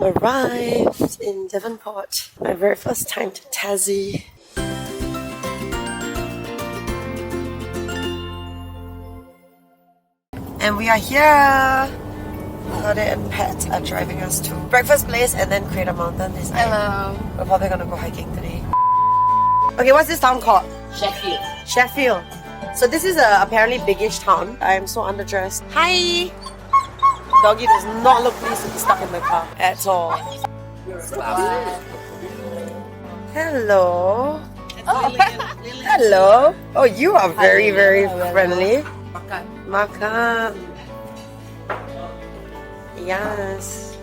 Arrived in Devonport. My very first time to Tassie. And we are here. Claudia and Pat are driving us to breakfast place and then Cradle Mountain. Hello. We're probably gonna go hiking today. Okay, what's this town called? Sheffield. Sheffield. So this is a apparently biggish town. I am so underdressed. Hi! Doggy does not look pleased to be stuck in the car at all. Hello. Oh. Hello. Oh, you are very, very friendly. Makan. Yes.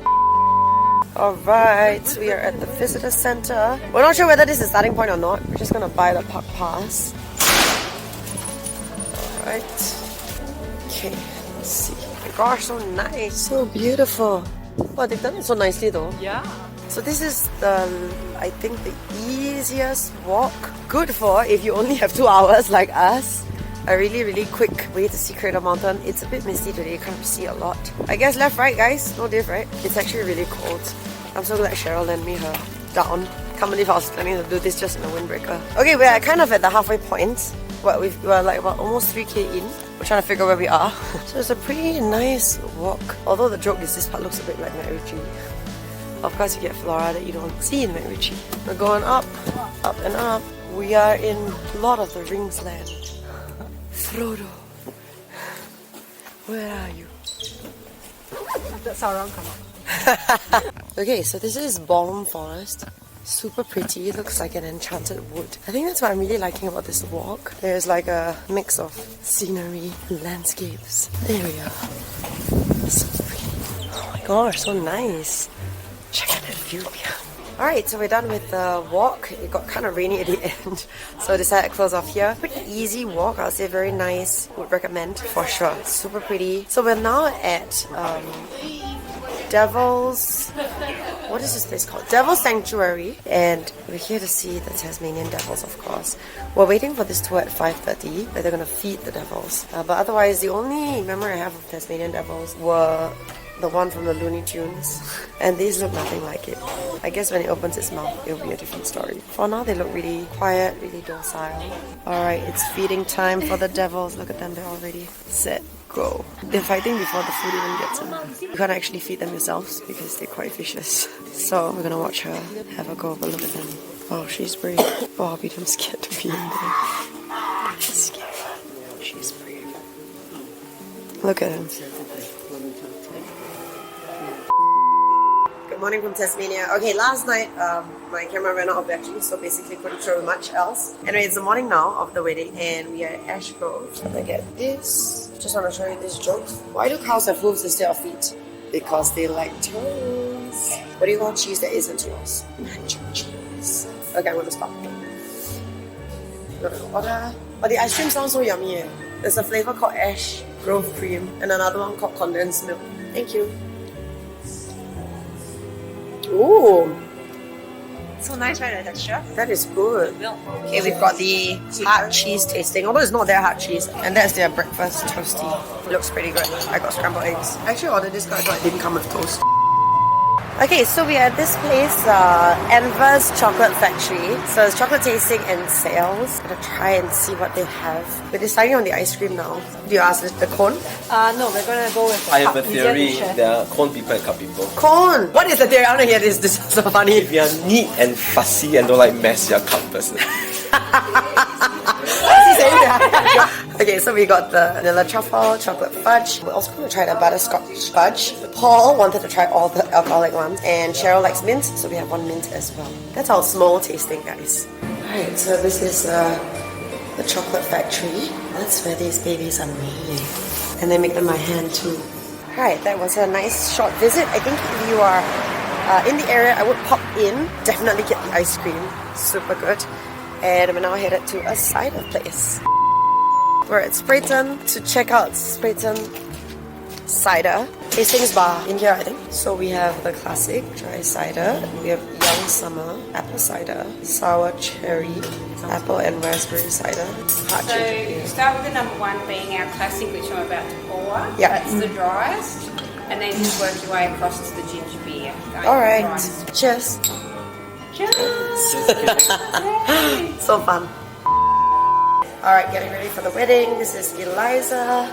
Alright, we are at the visitor center. We're not sure whether this is the starting point or not. We're just gonna buy the park pass. Alright. Okay, let's see. Oh my gosh, so nice. So beautiful. Wow, they've done it so nicely though. Yeah. So this is the, I think, the easiest walk. Good for if you only have 2 hours like us. A really, really quick way to see Cradle Mountain. It's a bit misty today, you can't see a lot. I guess left, right, guys? No diff, right? It's actually really cold. I'm so glad Cheryl lent me her gown. Can't believe I was planning to do this just in a windbreaker. Okay, we're kind of at the halfway point. We're like about almost 3k in. We're trying to figure where we are. So it's a pretty nice walk. Although the joke is this part looks a bit like MacRitchie. Of course you get flora that you don't see in MacRitchie. We're going up, up and up. We are in Lord of the Rings land. Frodo, where are you? That's Sauron come up. Okay, so this is Balm Forest. Super pretty, it looks like an enchanted wood. I think that's what I'm really liking about this walk. There's like a mix of scenery and landscapes. There we are. So pretty. Oh my gosh, so nice. Check out that view here. Alright, so we're done with the walk. It got kind of rainy at the end, so I decided to close off here. Pretty easy walk, I would say, very nice. Would recommend for sure. Super pretty. So we're now at Devil's... What is this place called? Devil's Sanctuary. And we're here to see the Tasmanian devils, of course. We're waiting for this tour at 5:30, where they're going to feed the devils. But otherwise, the only memory I have of Tasmanian devils were the one from the Looney Tunes, and these look nothing like it. I guess when it opens its mouth, it'll be a different story. For now, they look really quiet, really docile. Alright, it's feeding time for the devils. Look at them, they're already set, go. They're fighting before the food even gets in them. You can't actually feed them yourselves because they're quite vicious. So we're gonna watch her have a go, but look at them. Oh, she's brave. Oh, I'll be damn scared to be in there. She's scared. She's brave. Look at him. Good morning from Tasmania. Okay, last night my camera ran out of battery, so basically couldn't show much else. Anyway, it's the morning now of the wedding and we are at Ash Grove. Look at this. Just want to show you this joke. Why do cows have hooves instead of feet? Because they like toes. What do you call cheese that isn't yours? Nacho cheese. Okay, I'm gonna stop. Order. Oh, the ice cream sounds so yummy. There's a flavor called Ash Grove Cream and another one called Condensed Milk. Thank you. Ooh, So nice, right? The texture. that is good. Okay, we've got the hard cheese tasting, although it's not their hard cheese, and that's their breakfast toasty. It looks pretty good. I got scrambled eggs. I actually ordered this because I thought it didn't come with toast. Okay, so we are at this place, Enver's Chocolate Factory. So it's chocolate tasting and sales. Gonna try and see what they have. We're deciding on the ice cream now. Do you ask the cone? No, we're gonna go with the I have cup. a theory, Easier to share. there are cone people and cup people. Cone! What is the theory? I wanna hear this. This is so funny. If you are neat and fussy and don't like mess, you're a cup person. Okay, so we got the vanilla truffle, chocolate fudge. We're also going to try the butterscotch fudge. Paul wanted to try all the alcoholic ones, and Cheryl likes mint, so we have one mint as well. That's our small tasting, guys. Alright, so this is the chocolate factory. That's where these babies are made. And they make them by hand too. Alright, that was a nice short visit. I think if you are in the area, I would pop in. Definitely get the ice cream. Super good. And we're now headed to a cider place. We're at Sprayton to check out Sprayton cider. Tastings bar in here, I think. So we have the classic dry cider. We have young summer apple cider, sour cherry, apple and raspberry cider. Hot So ginger beer. you start with the number one being our classic, which I'm about to pour. Yeah. That's the driest. And then just work your way across to the ginger beer. Alright, cheers. So fun. Alright, getting ready for the wedding. This is Eliza.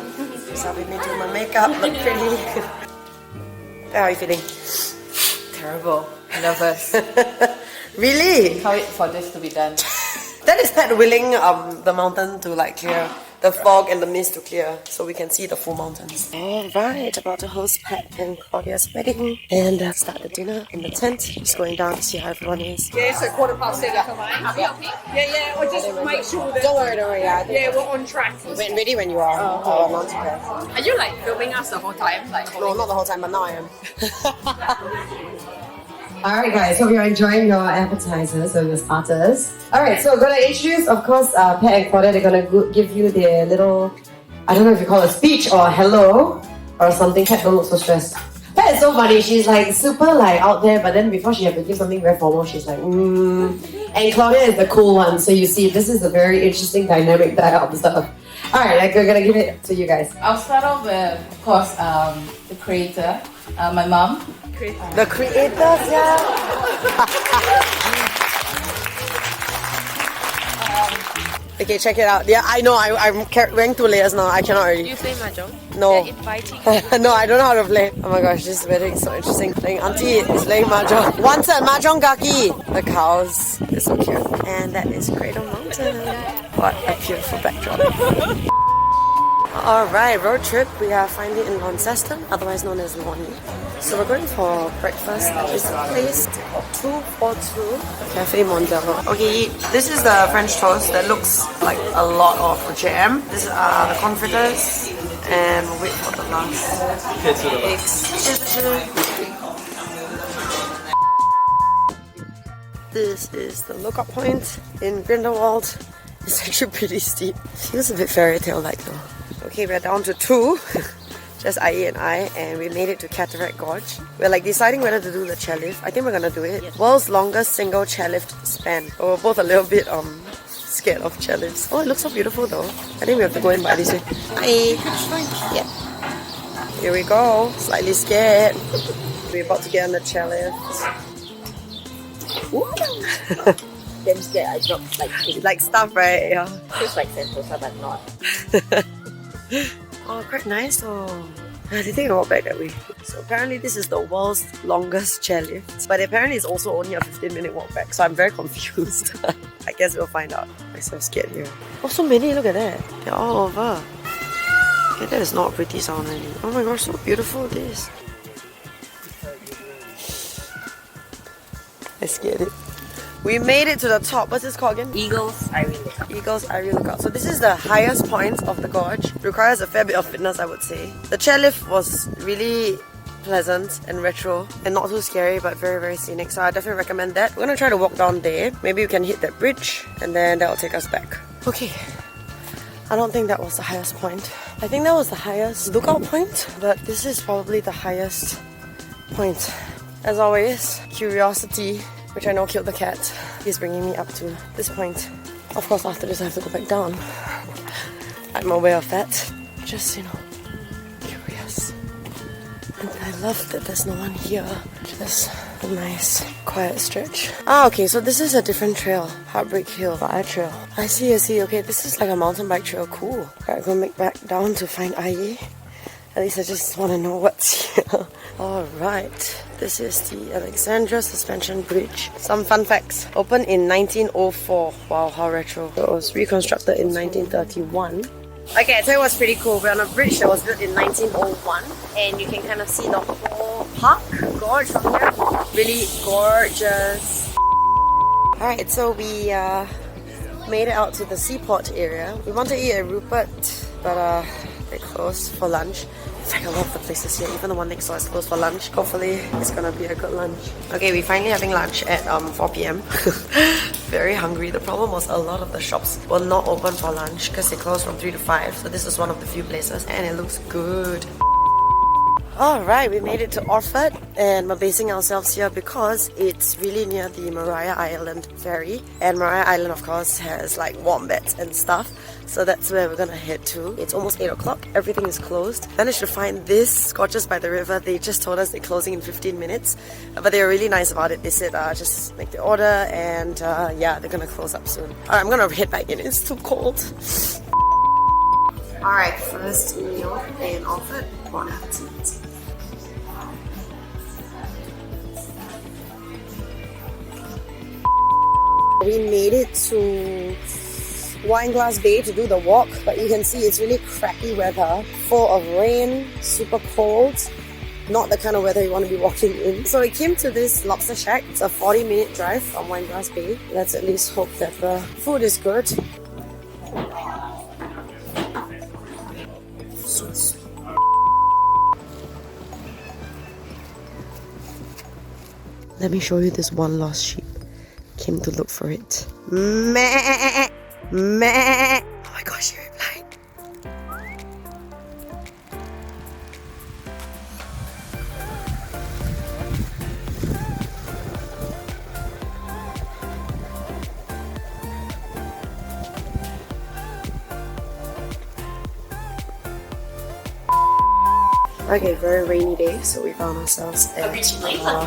She's helping me do my makeup, look pretty. How are you feeling? Terrible. Nervous. Really? Can't wait for this to be done. That is Pat willing the mountain to like clear. The fog and the mist to clear so we can see the full mountains. Alright, about to host Pat and Claudia's wedding and start the dinner in the tent. Just going down to see how everyone is. Yeah, so 7:15. Yeah. Or just make sure that. Don't worry, yeah. Yeah, we're on track. When ready when you are. Oh, not too bad. Are you like filming us the whole time? Like, No, not the whole time, but now I am. Alright guys, hope you're enjoying your appetizers or your starters. Alright, so we're gonna introduce, of course, Pat and Claudia. They're gonna give you their little, I don't know if you call it a speech or a hello or something. Pat, don't look so stressed. Pat is so funny, she's like super like out there, but then before she has to give something very formal, she's like, And Claudia is the cool one, so you see, this is a very interesting dynamic that I observe. Alright, like, we're gonna give it to you guys. I'll start off with, of course, the creator, my mom. The creators, yeah. Okay, check it out. Yeah, I know. I'm wearing 2 layers now. I cannot already. you play mahjong? No. They're inviting. No, I don't know how to play. Oh my gosh, this wedding is so interesting. Playing auntie is playing mahjong. Wanted mahjong kaki. The cows. It's so cute. And that is Cradle Mountain. What a beautiful backdrop. Alright, road trip. We are finally in Launceston, otherwise known as Lonnie. So we're going for breakfast at this place called 242 Cafe Mondello. Okay, this is the French toast that looks like a lot of jam. These are the confiters, and we'll wait for the last eggs. This is the lookout point in Grindelwald. It's actually pretty steep. Feels a bit fairy tale like though. Okay, we're down to 2. Just IE and I, and we made it to Cataract Gorge. We're like deciding whether to do the chairlift. I think we're gonna do it. World's longest single chairlift span. But we're both a little bit scared of chairlifts. Oh, it looks so beautiful though. I think we have to go in by this way. Hi. Yeah. Here we go. Slightly scared. We're about to get on the chairlift. Damn scared I dropped like things. Like stuff, right? Yeah. Feels like Sentosa but not. Oh, quite nice though. I think I walk back that way. So apparently this is the world's longest chairlift. But apparently it's also only a 15-minute walk back. So I'm very confused. I guess we'll find out. I'm so scared here. Oh, so many, look at that. They're all over. Okay, that is not a pretty sound really. Oh my gosh, so beautiful this. I scared it. We made it to the top. What's this called again? Eagles, I really lookout. Eagles Irie Lookout. So this is the highest point of the gorge. Requires a fair bit of fitness, I would say. The chairlift was really pleasant and retro and not too scary, but very, very scenic. So I definitely recommend that. We're gonna try to walk down there. Maybe we can hit that bridge and then that will take us back. Okay. I don't think that was the highest point. I think that was the highest lookout point, but this is probably the highest point. As always, curiosity, which I know killed the cat, is bringing me up to this point. Of course, after this I have to go back down. I'm aware of that. Just, you know, curious. And I love that there's no one here. Just a nice, quiet stretch. Ah, okay, so this is a different trail. Heartbreak Hill, Fire Trail. I see. Okay, this is like a mountain bike trail. Cool. Gotta go back down to find IE. At least I just want to know what's here. Alright, this is the Alexandra Suspension Bridge. Some fun facts. Opened in 1904. Wow, how retro. It was reconstructed in 1931. Okay, I tell you what's pretty cool. We're on a bridge that was built in 1901 and you can kind of see the whole park, gorge from here. Really gorgeous. Alright, so we made it out to the seaport area. We want to eat at Rupert, but they closed for lunch. In fact, a lot of the places here, even the one next door is closed for lunch. Hopefully, it's gonna be a good lunch. Okay, we're finally having lunch at 4 p.m. Very hungry. The problem was a lot of the shops were not open for lunch because they closed from 3 to 5. So this is one of the few places and it looks good. Alright, we made it to Orford and we're basing ourselves here because it's really near the Maria Island ferry, and Maria Island of course has like wombats and stuff, so that's where we're gonna head to. It's almost 8 o'clock, everything is closed. Managed to find this Scotches by the River. They just told us they're closing in 15 minutes, but they were really nice about it. They said just make the order and yeah, they're gonna close up soon. Alright, I'm gonna head back in, it's too cold. Alright, first meal in Orford. Bon appetit. We made it to Wineglass Bay to do the walk, but you can see it's really crappy weather, full of rain, super cold, not the kind of weather you want to be walking in. So we came to this lobster shack. It's a 40-minute drive from Wineglass Bay. Let's at least hope that the food is good. Let me show you this one lost sheep. Came to look for it. Meh, meh. Oh my gosh, she replied. Okay, very rainy day, so we found ourselves at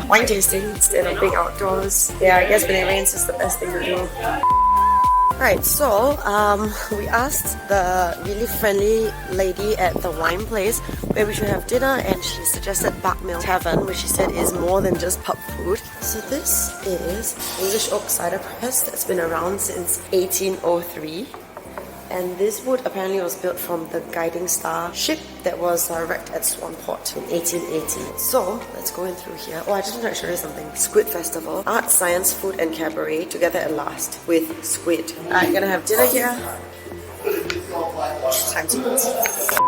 wine tasting instead of being outdoors. Yeah, I guess when it rains, it's the best thing to do. Alright, so we asked the really friendly lady at the wine place where we should have dinner, and she suggested Buckmill Tavern, which she said is more than just pub food. So this is English oak cider press that's been around since 1803. And this wood apparently was built from the Guiding Star ship that was wrecked at Swanport in 1880. So let's go in through here. Oh, I just want to show you something. Squid Festival. Art, science, food and cabaret together at last with squid. I'm gonna have dinner here. Time to eat.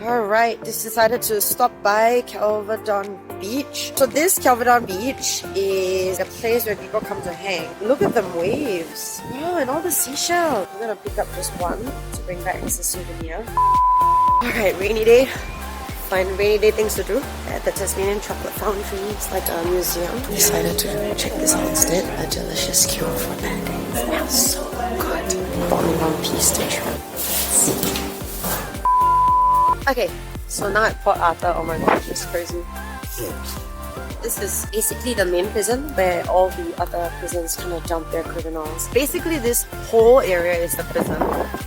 Alright, just decided to stop by Kelvedon Beach. So this Kelvedon Beach is a place where people come to hang. Look at the waves. Wow, and all the seashells. I'm gonna pick up just one to bring back as a souvenir. Alright, rainy day. Find rainy day things to do at the Tasmanian Chocolate Foundry. It's like a museum. Decided to check this out instead. A delicious cure for bad days. It smells so good. Bought me one piece to try. Let's see. Okay, so now at Port Arthur. Oh my gosh, it's crazy. This is basically the main prison where all the other prisons kind of dump their criminals. Basically, this whole area is the prison.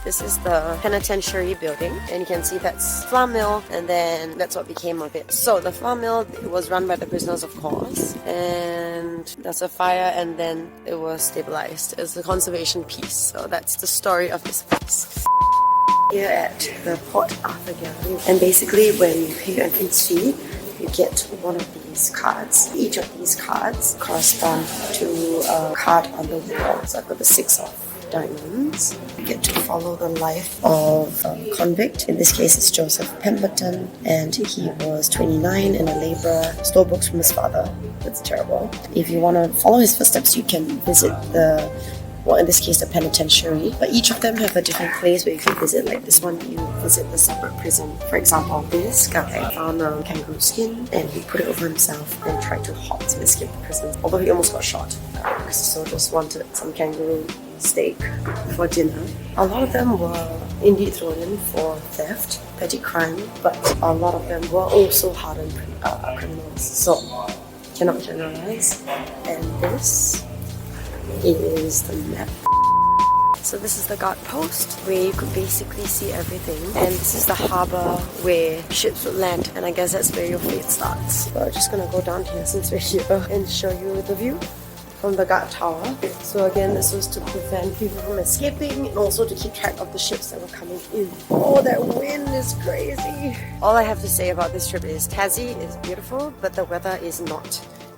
This is the penitentiary building, and you can see that's flour mill, and then that's what became of it. So the flour mill was run by the prisoners, of course, and there's a fire, and then it was stabilized. It's a conservation piece. So that's the story of this place. Here at the Port Arthur Gallery, and basically when you pay your entrance fee, you get one of these cards. Each of these cards correspond to a card on the wall. So I've got the 6 of diamonds. You get to follow the life of a convict. In this case, it's Joseph Pemberton, and he was 29 and a labourer. Stole books from his father. That's terrible. If you want to follow his footsteps, you can visit the, well, in this case, the penitentiary. But each of them have a different place where you can visit. Like this one, you visit the separate prison. For example, this guy found a kangaroo skin and he put it over himself and tried to hop to escape the prison. Although he almost got shot because the soldiers wanted some kangaroo steak for dinner. A lot of them were indeed thrown in for theft, petty crime, but a lot of them were also hardened criminals. So, cannot generalize. And this is the map. So this is the guard post where you could basically see everything, and this is the harbour where ships would land, and I guess that's where your fate starts. So I'm just gonna go down here since we're here and show you the view from the guard tower. So again, this was to prevent people from escaping and also to keep track of the ships that were coming in. Oh, that wind is crazy. All I have to say about this trip is Tassie is beautiful, but the weather is not.